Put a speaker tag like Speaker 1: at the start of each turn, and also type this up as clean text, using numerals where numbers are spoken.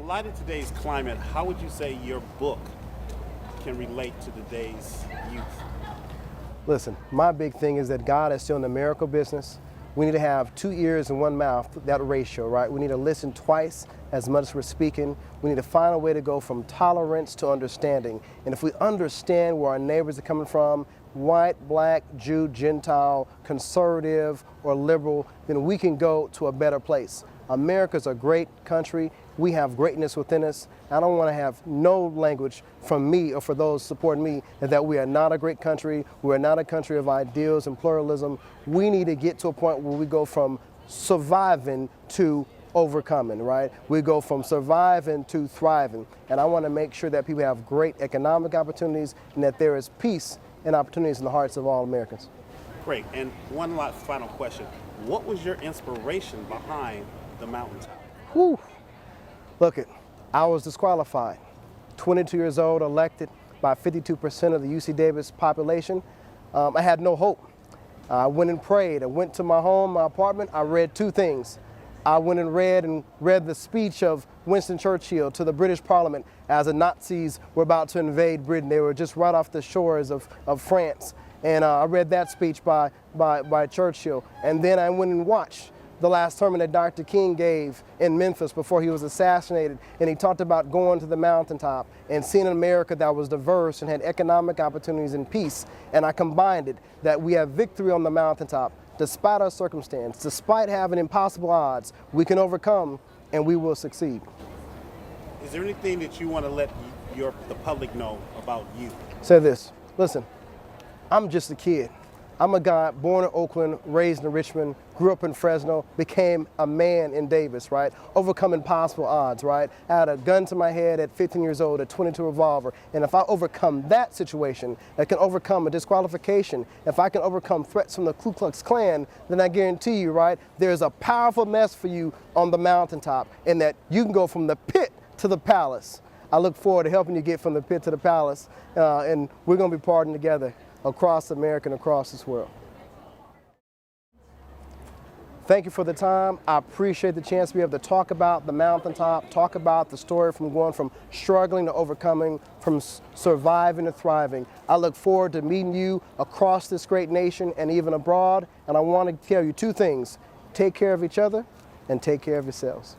Speaker 1: light of today's climate, how would you say your book can relate to today's youth?
Speaker 2: Listen, my big thing is that God is still in the miracle business. We need to have 2 ears and 1 mouth, that ratio, right? We need to listen twice as much as we're speaking. We need to find a way to go from tolerance to understanding. And if we understand where our neighbors are coming from, white, black, Jew, Gentile, conservative, or liberal, then we can go to a better place. America's a great country. We have greatness within us. I don't want to have no language from me or for those supporting me that we are not a great country. We're not a country of ideals and pluralism. We need to get to a point where we go from surviving to overcoming, right? We go from surviving to thriving. And I want to make sure that people have great economic opportunities and that there is peace and opportunities in the hearts of all Americans.
Speaker 1: Great. And one last final question. What was your inspiration behind the mountaintop?
Speaker 2: Whew. Look I was disqualified. 22 years old, elected by 52% of the UC Davis population. I had no hope. I went and prayed. I went to my home, my apartment. I read 2 things. I went and read the speech of Winston Churchill to the British Parliament as the Nazis were about to invade Britain. They were just right off the shores of France. And I read that speech by Churchill. And then I went and watched the last sermon that Dr. King gave in Memphis before he was assassinated. And he talked about going to the mountaintop and seeing an America that was diverse and had economic opportunities and peace. And I combined it, that we have victory on the mountaintop. Despite our circumstance, despite having impossible odds, we can overcome and we will succeed.
Speaker 1: Is there anything that you want to let the public know about you?
Speaker 2: Say this, listen, I'm just a kid. I'm a guy born in Oakland, raised in Richmond, grew up in Fresno, became a man in Davis, right? Overcoming possible odds, right? I had a gun to my head at 15 years old, a .22 revolver. And if I overcome that situation, I can overcome a disqualification. If I can overcome threats from the Ku Klux Klan, then I guarantee you, right, there's a powerful message for you on the mountaintop, and that you can go from the pit to the palace. I look forward to helping you get from the pit to the palace, and we're going to be partying together across America and across this world. Thank you for the time. I appreciate the chance to be able to talk about the mountaintop, talk about the story from going from struggling to overcoming, from surviving to thriving. I look forward to meeting you across this great nation and even abroad. And I want to tell you 2 things. Take care of each other and take care of yourselves.